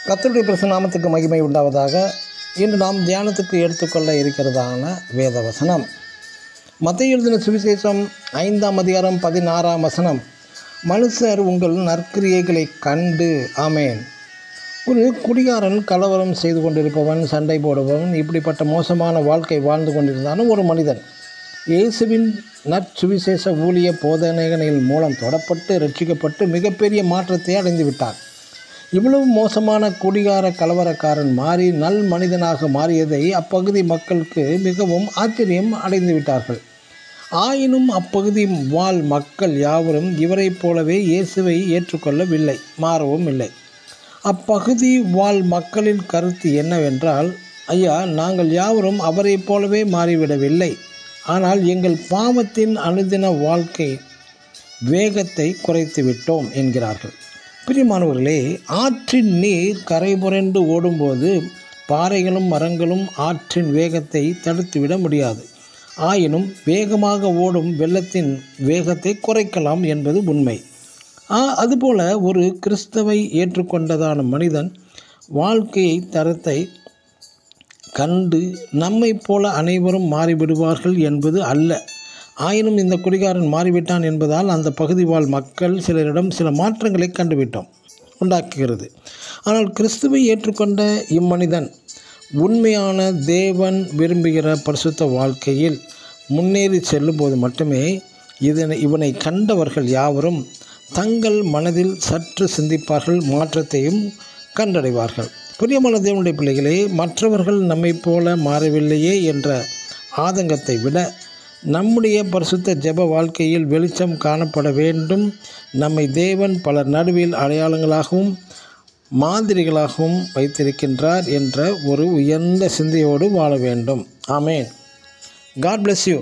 கர்த்தருடைய பரிசுத்த நாமத்துக்கு மகிமை உண்டாவதாக. இன்று நாம் தியானத்துக்கு எடுத்துக்கொள்ள இருக்கிறதான வேத வசனம் மத்தேயு எழுதின சுவிசேஷம் 5ஆம் அதிகாரம் 16ஆம் வசனம். மனுஷர் உங்கள் நற்கிரியைகளை கண்டு. ஆமேன். ஒரு குடிகாரன், கலவரம் செய்து கொண்டிருப்பவன், சண்டை போடுபவன், இப்படிப்பட்ட மோசமான வாழ்க்கை வாழ்ந்து கொண்டிருந்தாலும் ஒரு மனிதன் இயேசுவின் நற்சுவிசேஷ ஊழிய போதனைகளின் மூலம் தொடப்பட்டு ரட்சிக்கப்பட்டு மிகப்பெரிய மாற்றத்தை அடைந்து விட்டார். இவ்வளவு மோசமான குடிகார கலவரக்காரன் மாறி நல் மனிதனாக மாறியதை அப்பகுதி மக்களுக்கு மிகவும் ஆச்சரியம் அடைந்து விட்டார்கள். ஆயினும் அப்பகுதி வாழ் மக்கள் யாவரும் இவரைப் போலவே இயேசுவை ஏற்றுக்கொள்ளவில்லை, மாறவும் இல்லை. அப்பகுதி வாழ் மக்களின் கருத்து என்னவென்றால், ஐயா, நாங்கள் யாவரும் அவரைப் போலவே மாறிவிடவில்லை, ஆனால் எங்கள் பாவத்தின் அனுதின வாழ்க்கை வேகத்தை குறைத்து விட்டோம் என்கிறார்கள். பிரியமானவர்களே, ஆற்றின் நீர் கரை புரண்டு ஓடும்போது பாறைகளும் மரங்களும் ஆற்றின் வேகத்தை தடுத்துவிட முடியாது. ஆயினும் வேகமாக ஓடும் வெள்ளத்தின் வேகத்தை குறைக்கலாம் என்பது உண்மை. அதுபோல ஒரு கிறிஸ்தவை ஏற்றுக்கொண்டதான மனிதன் வாழ்க்கையை தரத்தை கண்டு நம்மை போல அனைவரும் மாறிவிடுவார்கள் என்பது அல்ல. ஆயினும் இந்த குடிகாரன் மாறிவிட்டான் என்பதால் அந்த பகுதி வாழ் மக்கள் சிலரிடம் சில மாற்றங்களை உண்டாக்குகிறது. ஆனால் கிறிஸ்துவை ஏற்றுக்கொண்ட இம்மனிதன் உண்மையான தேவன் விரும்புகிற பரிசுத்த வாழ்க்கையில் முன்னேறி செல்லும்போது மட்டுமே இவனை கண்டவர்கள் யாவரும் தங்கள் மனதில் சற்று சிந்திப்பார்கள், மாற்றத்தையும் கண்டடைவார்கள். பிரியமான தேவனுடைய பிள்ளைகளே, மற்றவர்கள் நம்மை போல மாறவில்லையே என்ற ஆதங்கத்தை விட நம்முடைய பரிசுத்த ஜெப வாழ்க்கையில் வெளிச்சம் காணப்பட வேண்டும். நம்மை தேவன் பலர் நடுவில் அடையாளங்களாகவும் மாதிரிகளாகவும் வைத்திருக்கின்றார் என்ற ஒரு உயர்ந்த சிந்தையோடு வாழ வேண்டும். ஆமேன். God bless you.